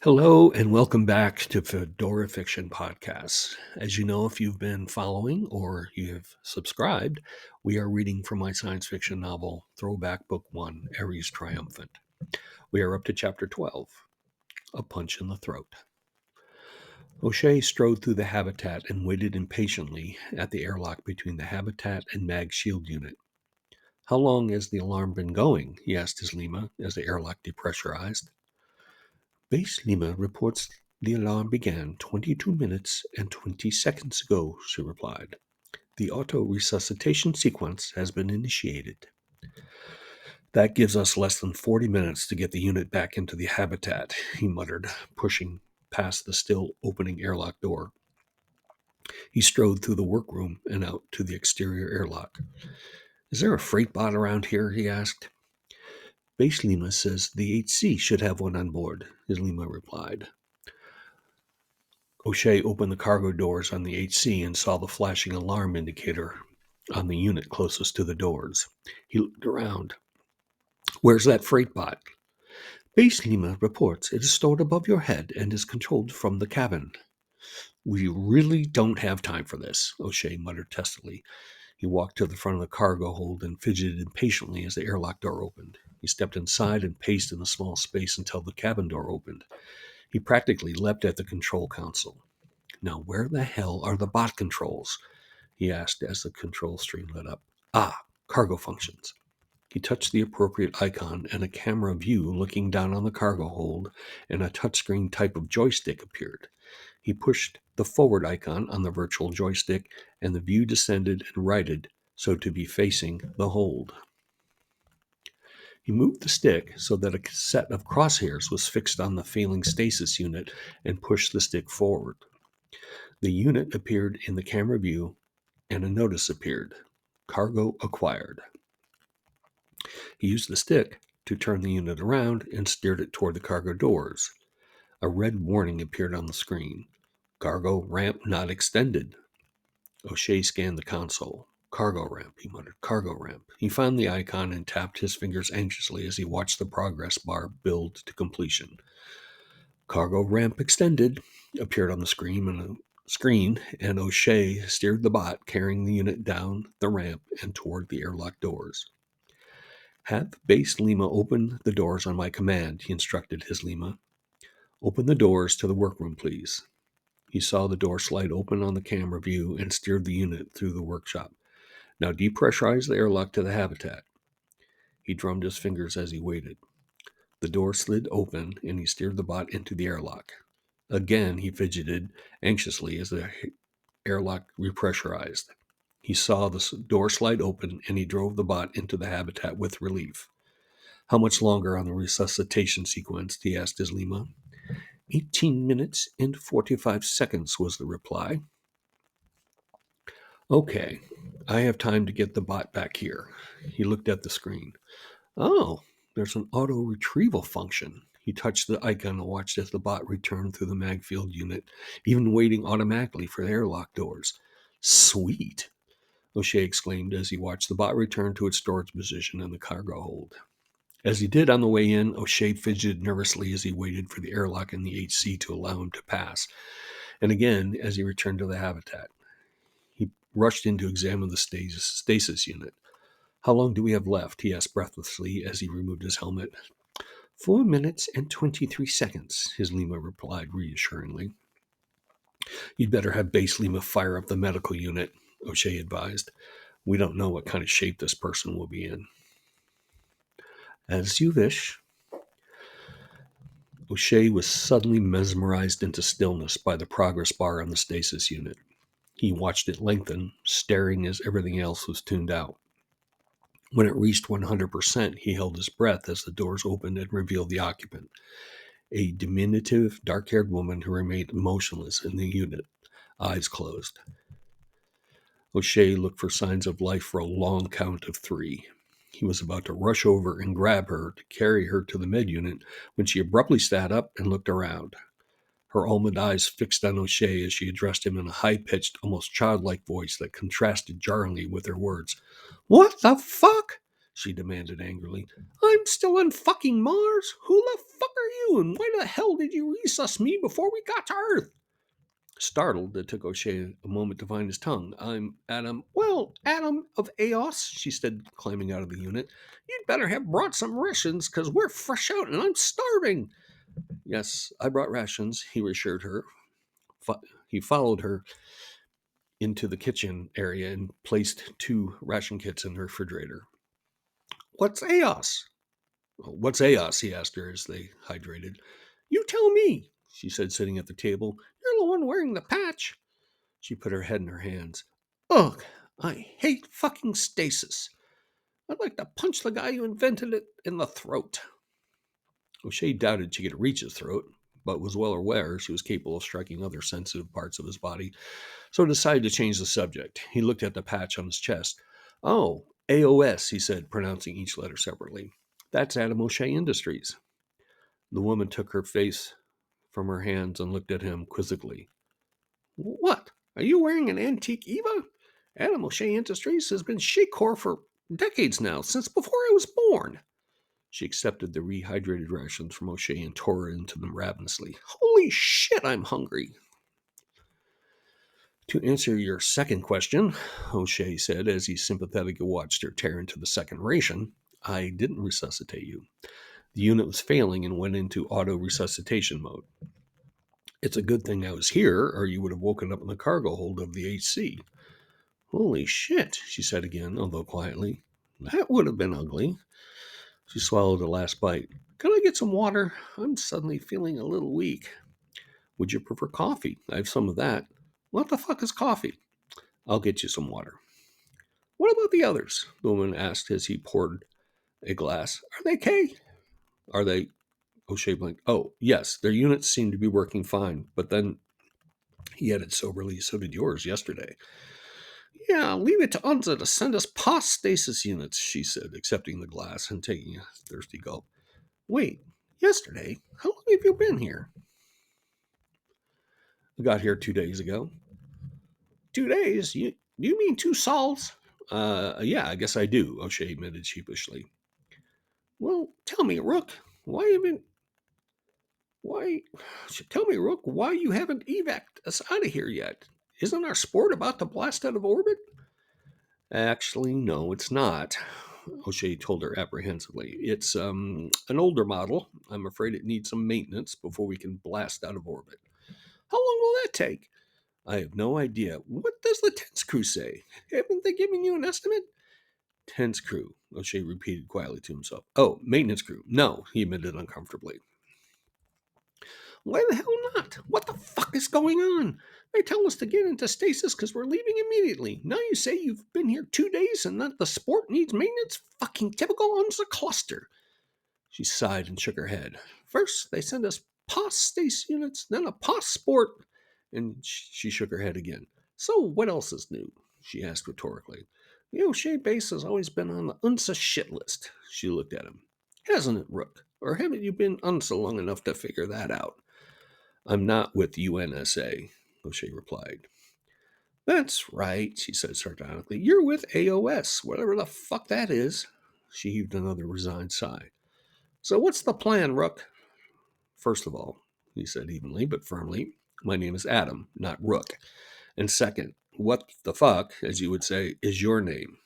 Hello and welcome back to Fedora Fiction Podcasts. As you know, if you've been following or you have subscribed, we are reading from my science fiction novel, Throwback Book 1, Ares Triumphant. We are up to Chapter 12, A Punch in the Throat. O'Shea strode through the habitat and waited impatiently at the airlock between the habitat and Mag's shield unit. How long has the alarm been going? He asked his Lima as the airlock depressurized. Base Lima reports the alarm began 22 minutes and 20 seconds ago, she replied. The auto-resuscitation sequence has been initiated. That gives us less than 40 minutes to get the unit back into the habitat, he muttered, pushing past the still opening airlock door. He strode through the workroom and out to the exterior airlock. Is there a freight bot around here? He asked. Base Lima says the 8C should have one on board, his Lima replied. O'Shea opened the cargo doors on the 8C and saw the flashing alarm indicator on the unit closest to the doors. He looked around. Where's that freight bot? Base Lima reports it is stored above your head and is controlled from the cabin. We really don't have time for this, O'Shea muttered testily. He walked to the front of the cargo hold and fidgeted impatiently as the airlock door opened. He stepped inside and paced in the small space until the cabin door opened. He practically leapt at the control console. Now, where the hell are the bot controls? He asked as the control screen lit up. Cargo functions. He touched the appropriate icon and a camera view looking down on the cargo hold and a touchscreen type of joystick appeared. He pushed the forward icon on the virtual joystick and the view descended and righted so to be facing the hold. He moved the stick so that a set of crosshairs was fixed on the failing stasis unit and pushed the stick forward. The unit appeared in the camera view and a notice appeared. Cargo acquired. He used the stick to turn the unit around and steered it toward the cargo doors. A red warning appeared on the screen. Cargo ramp not extended. O'Shea scanned the console. Cargo ramp, he muttered. Cargo ramp. He found the icon and tapped his fingers anxiously as he watched the progress bar build to completion. Cargo ramp extended appeared on the screen, and O'Shea steered the bot, carrying the unit down the ramp and toward the airlock doors. Have Base Lima open the doors on my command, he instructed his Lima. Open the doors to the workroom, please. He saw the door slide open on the camera view and steered the unit through the workshop. Now depressurize the airlock to the habitat. He drummed his fingers as he waited. The door slid open and he steered the bot into the airlock. Again, he fidgeted anxiously as the airlock repressurized. He saw the door slide open and he drove the bot into the habitat with relief. How much longer on the resuscitation sequence? He asked his Lima. 18 minutes and 45 seconds was the reply. Okay, I have time to get the bot back here. He looked at the screen. Oh, there's an auto retrieval function. He touched the icon and watched as the bot returned through the magfield unit, even waiting automatically for the airlock doors. Sweet, O'Shea exclaimed as he watched the bot return to its storage position in the cargo hold. As he did on the way in, O'Shea fidgeted nervously as he waited for the airlock in the 8C to allow him to pass, and again as he returned to the habitat. He rushed in to examine the stasis unit. How long do we have left? He asked breathlessly as he removed his helmet. 4 minutes and 23 seconds, his Lima replied reassuringly. You'd better have Base Lima fire up the medical unit, O'Shea advised. We don't know what kind of shape this person will be in. As you wish. O'Shea was suddenly mesmerized into stillness by the progress bar on the stasis unit. He watched it lengthen, staring as everything else was tuned out. When it reached 100%, he held his breath as the doors opened and revealed the occupant, a diminutive, dark-haired woman who remained motionless in the unit, eyes closed. O'Shea looked for signs of life for a long count of 3. He was about to rush over and grab her to carry her to the med unit when she abruptly sat up and looked around. Her almond eyes fixed on O'Shea as she addressed him in a high-pitched, almost childlike voice that contrasted jarringly with her words. What the fuck? She demanded angrily. I'm still on fucking Mars? Who the fuck are And why the hell did you resus me before we got to Earth? Startled, it took O'Shea a moment to find his tongue. I'm Adam. Well, Adam of Eos, she said, climbing out of the unit. You'd better have brought some rations, because we're fresh out and I'm starving. Yes, I brought rations, he reassured her. He followed her into the kitchen area and placed 2 ration kits in her refrigerator. What's Eos? What's Eos? He asked her as they hydrated. You tell me, she said, sitting at the table. You're the one wearing the patch. She put her head in her hands. Ugh, I hate fucking stasis. I'd like to punch the guy who invented it in the throat. O'Shea doubted she could reach his throat, but was well aware she was capable of striking other sensitive parts of his body, so decided to change the subject. He looked at the patch on his chest. Oh, AOS, he said, pronouncing each letter separately. That's Adam O'Shea Industries. The woman took her face from her hands and looked at him quizzically. What? Are you wearing an antique Eva? Adam O'Shea Industries has been Shakor for decades now, since before I was born. She accepted the rehydrated rations from O'Shea and tore into them ravenously. Holy shit, I'm hungry. To answer your second question, O'Shea said as he sympathetically watched her tear into the second ration, I didn't resuscitate you. The unit was failing and went into auto-resuscitation mode. It's a good thing I was here, or you would have woken up in the cargo hold of the HC. Holy shit, she said again, although quietly. That would have been ugly. She swallowed the last bite. Can I get some water? I'm suddenly feeling a little weak. Would you prefer coffee? I have some of that. What the fuck is coffee? I'll get you some water. What about the others? The woman asked as he poured a glass. Are they K? Are they? O'Shea blinked. Oh, yes, their units seem to be working fine. But then, he added soberly, so did yours yesterday. Yeah, leave it to Unza to send us past stasis units, she said, accepting the glass and taking a thirsty gulp. Wait, yesterday? How long have you been here? I got here 2 days ago. 2 days? You mean 2 sols? Yeah, I guess I do, O'Shea admitted sheepishly. Well, tell me, Rook, why you haven't evac'd us out of here yet? Isn't our sport about to blast out of orbit? Actually, no, it's not, O'Shea told her apprehensively. It's an older model. I'm afraid it needs some maintenance before we can blast out of orbit. How long will that take? I have no idea. What does the tense crew say? Haven't they given you an estimate? Tense crew, O'Shea repeated quietly to himself. Oh, maintenance crew. No, he admitted uncomfortably. Why the hell not? What the fuck is going on? They tell us to get into stasis because we're leaving immediately. Now you say you've been here 2 days and that the sport needs maintenance? Fucking typical on the cluster. She sighed and shook her head. First, they send us past stasis units, then a past sport. And she shook her head again. So what else is new? She asked rhetorically. The O'Shea base has always been on the UNSA shit list. She looked at him. Hasn't it, Rook? Or haven't you been UNSA long enough to figure that out? I'm not with UNSA, O'Shea replied. That's right, she said sardonically. You're with AOS, whatever the fuck that is. She heaved another resigned sigh. So what's the plan, Rook? First of all, he said evenly but firmly, my name is Adam, not Rook. And second, what the fuck, as you would say, is your name?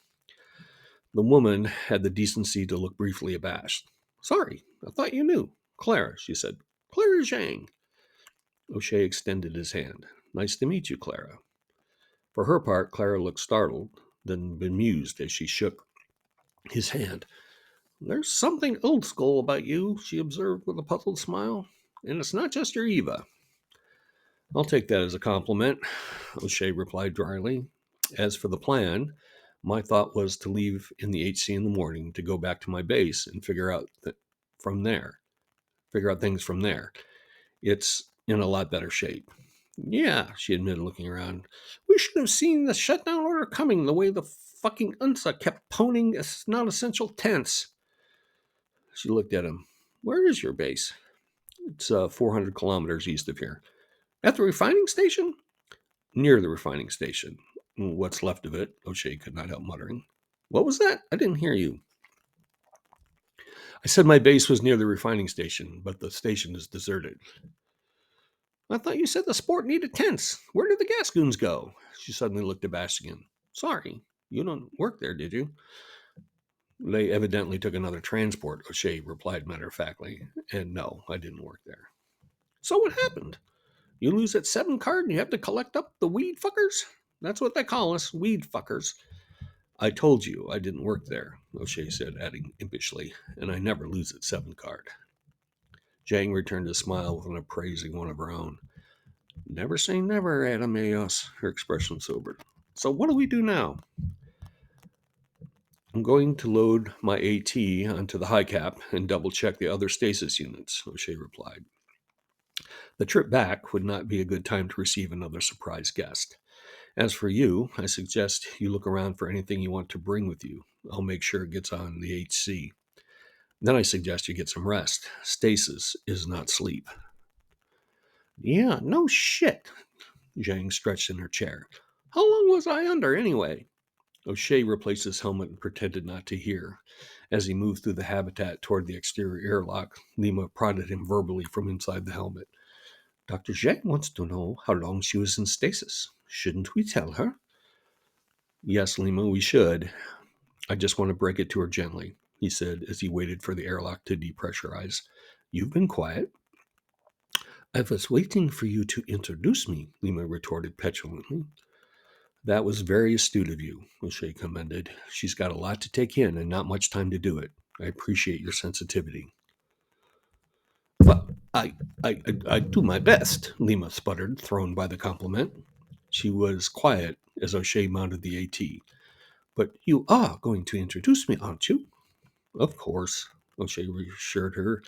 The woman had the decency to look briefly abashed. Sorry, I thought you knew. Clara, she said. Clara Zhang. O'Shea extended his hand. Nice to meet you, Clara. For her part, Clara looked startled, then bemused as she shook his hand. There's something old school about you, she observed with a puzzled smile. And it's not just your Eva. I'll take that as a compliment, O'Shea replied dryly. As for the plan, my thought was to leave in the HC in the morning to go back to my base and figure out things from there. It's in a lot better shape. Yeah, she admitted, looking around. We should have seen the shutdown order coming the way the fucking UNSA kept poning non-essential tents. She looked at him. Where is your base? It's 400 kilometers east of here. At the refining station? Near the refining station. What's left of it, O'Shea could not help muttering. What was that? I didn't hear you. I said my base was near the refining station, but the station is deserted. I thought you said the sport needed tents. Where did the gas goons go? She suddenly looked abashed again. Sorry, you don't work there, did you? They evidently took another transport, O'Shea replied matter of factly. And no, I didn't work there. So what happened? You lose that 7 card and you have to collect up the weed fuckers? That's what they call us, weed fuckers. I told you I didn't work there, O'Shea said, adding impishly, and I never lose at 7 card. Jang returned a smile with an appraising one of her own. Never say never, Adameos, her expression sobered. So what do we do now? I'm going to load my AT onto the high cap and double check the other stasis units, O'Shea replied. The trip back would not be a good time to receive another surprise guest. As for you, I suggest you look around for anything you want to bring with you. I'll make sure it gets on the HC. Then I suggest you get some rest. Stasis is not sleep. Yeah, no shit. Zhang stretched in her chair. How long was I under anyway? O'Shea replaced his helmet and pretended not to hear. As he moved through the habitat toward the exterior airlock, Lima prodded him verbally from inside the helmet. Dr. Zhang wants to know how long she was in stasis. Shouldn't we tell her? Yes, Lima, we should. I just want to break it to her gently, he said as he waited for the airlock to depressurize. You've been quiet. I was waiting for you to introduce me, Lima retorted petulantly. That was very astute of you, O'Shea commended. She's got a lot to take in and not much time to do it. I appreciate your sensitivity. Well, I do my best, Lima sputtered, thrown by the compliment. She was quiet as O'Shea mounted the AT. But you are going to introduce me, aren't you? Of course, O'Shea reassured her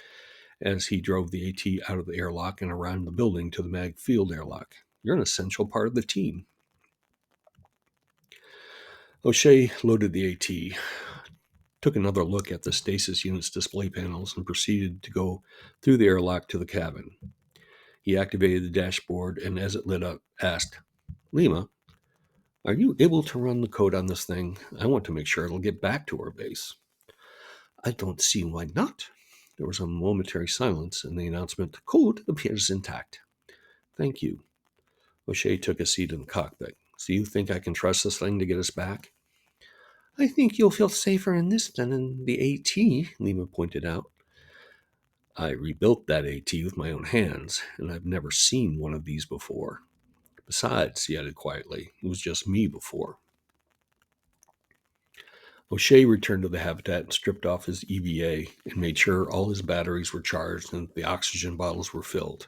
as he drove the AT out of the airlock and around the building to the mag field airlock. You're an essential part of the team. O'Shea loaded the AT, took another look at the stasis unit's display panels, and proceeded to go through the airlock to the cabin. He activated the dashboard and, as it lit up, asked, Lima, are you able to run the code on this thing? I want to make sure it'll get back to our base. I don't see why not. There was a momentary silence, and the announcement, the code appears intact. Thank you. O'Shea took a seat in the cockpit. So you think I can trust this thing to get us back? I think you'll feel safer in this than in the AT, Lima pointed out. I rebuilt that AT with my own hands, and I've never seen one of these before. Besides, he added quietly, it was just me before. O'Shea returned to the habitat and stripped off his EVA and made sure all his batteries were charged and the oxygen bottles were filled.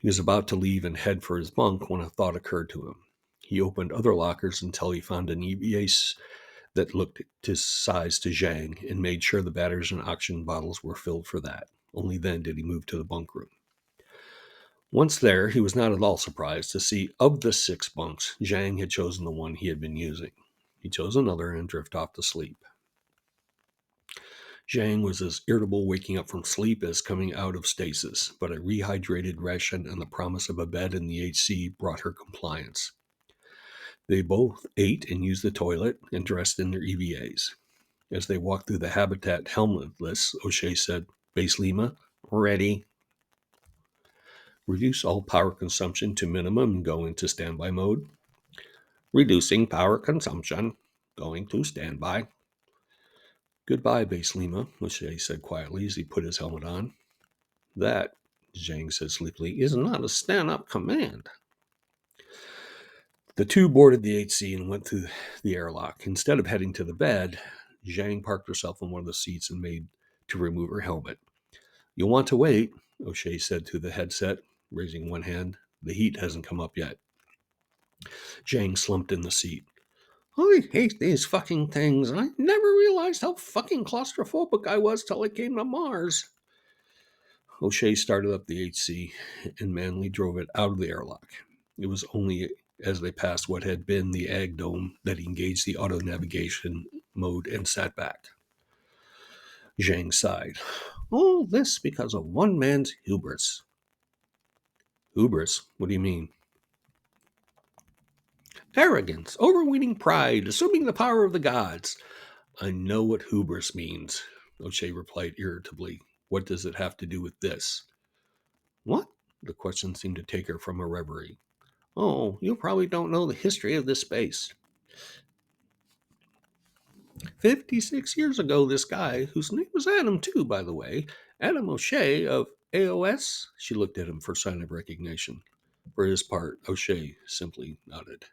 He was about to leave and head for his bunk when a thought occurred to him. He opened other lockers until he found an EVA that looked his size to Zhang and made sure the batteries and oxygen bottles were filled for that. Only then did he move to the bunk room. Once there, he was not at all surprised to see of the 6 bunks, Zhang had chosen the one he had been using. He chose another and drifted off to sleep. Zhang was as irritable waking up from sleep as coming out of stasis, but a rehydrated ration and the promise of a bed in the HC brought her compliance. They both ate and used the toilet and dressed in their EVAs. As they walked through the habitat helmetless, O'Shea said, Base Lima, ready. Reduce all power consumption to minimum and go into standby mode. Reducing power consumption. Going to standby. Goodbye, Base Lima, O'Shea said quietly as he put his helmet on. That, Zhang said sleepily, is not a stand-up command. The two boarded the HC and went through the airlock. Instead of heading to the bed, Zhang parked herself on one of the seats and made to remove her helmet. You'll want to wait, O'Shea said through the headset, raising one hand. The heat hasn't come up yet. Zhang slumped in the seat. I hate these fucking things. I never realized how fucking claustrophobic I was till I came to Mars. O'Shea started up the HC and manly drove it out of the airlock. It was only as they passed what had been the ag dome that he engaged the auto navigation mode and sat back. Zhang sighed. All this because of one man's hubris. Hubris? What do you mean? Arrogance, overweening pride, assuming the power of the gods. I know what hubris means. O'Shea replied irritably. What does it have to do with this? What? The question seemed to take her from a reverie. Oh, you probably don't know the history of this space. 56 years ago, this guy, whose name was Adam too, by the way, Adam O'Shea of AOS, she looked at him for sign of recognition. For his part, O'Shea simply nodded.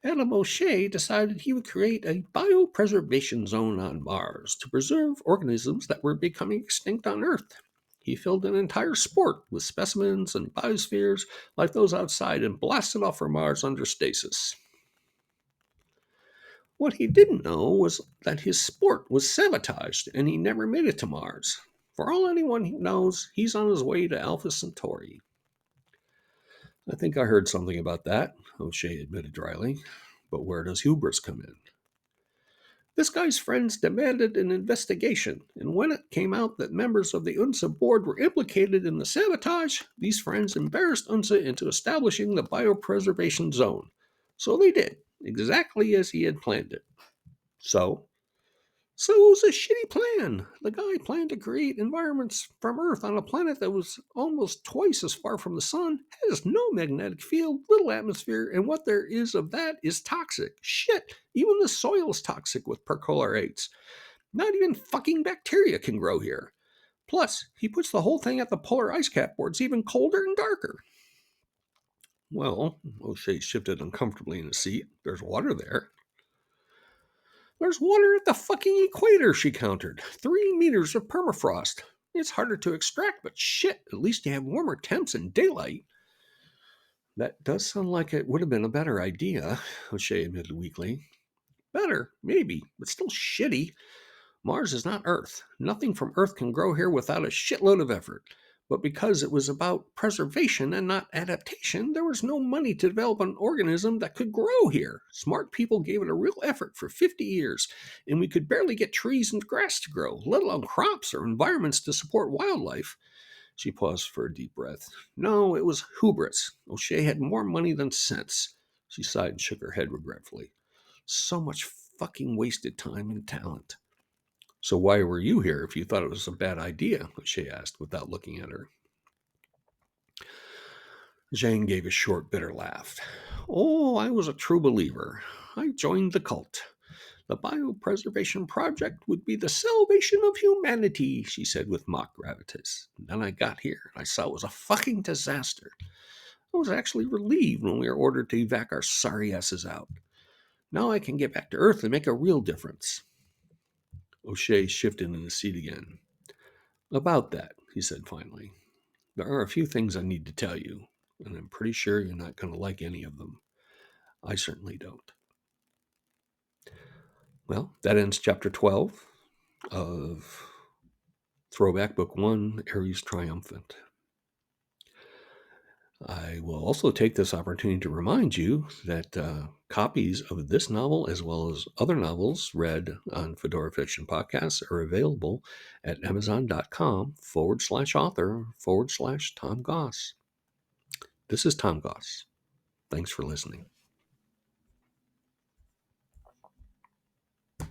Adam O'Shea decided he would create a biopreservation zone on Mars to preserve organisms that were becoming extinct on Earth. He filled an entire sport with specimens and biospheres like those outside and blasted off for Mars under stasis. What he didn't know was that his sport was sabotaged and he never made it to Mars. For all anyone knows, he's on his way to Alpha Centauri. I think I heard something about that, O'Shea admitted dryly. But where does hubris come in? This guy's friends demanded an investigation, and when it came out that members of the UNSA board were implicated in the sabotage, these friends embarrassed UNSA into establishing the biopreservation zone. So they did, exactly as he had planned it. So it was a shitty plan. The guy planned to create environments from Earth on a planet that was almost twice as far from the sun, has no magnetic field, little atmosphere, and what there is of that is toxic. Shit, even the soil is toxic with perchlorates. Not even fucking bacteria can grow here. Plus, he puts the whole thing at the polar ice cap where it's even colder and darker. Well, O'Shea shifted uncomfortably in his seat. There's water there. There's water at the fucking equator, she countered. 3 meters of permafrost. It's harder to extract, but shit, at least you have warmer temps and daylight. That does sound like it would have been a better idea, O'Shea admitted weakly. Better, maybe, but still shitty. Mars is not Earth. Nothing from Earth can grow here without a shitload of effort. But because it was about preservation and not adaptation, there was no money to develop an organism that could grow here. Smart people gave it a real effort for 50 years, and we could barely get trees and grass to grow, let alone crops or environments to support wildlife. She paused for a deep breath. No, it was hubris. O'Shea had more money than sense. She sighed and shook her head regretfully. So much fucking wasted time and talent. So why were you here if you thought it was a bad idea? O'Shea asked without looking at her. Jane gave a short, bitter laugh. Oh, I was a true believer. I joined the cult. The biopreservation project would be the salvation of humanity, she said with mock gravitas. And then I got here and I saw it was a fucking disaster. I was actually relieved when we were ordered to evac our sorry asses out. Now I can get back to Earth and make a real difference. O'Shea shifted in his seat again. About that, he said finally. There are a few things I need to tell you, and I'm pretty sure you're not going to like any of them. I certainly don't. Well, that ends chapter 12 of Throwback Book 1, Ares Triumphant. I will also take this opportunity to remind you that copies of this novel, as well as other novels read on Fedora Fiction Podcasts, are available at amazon.com/author/Tom Goss. This is Tom Goss. Thanks for listening.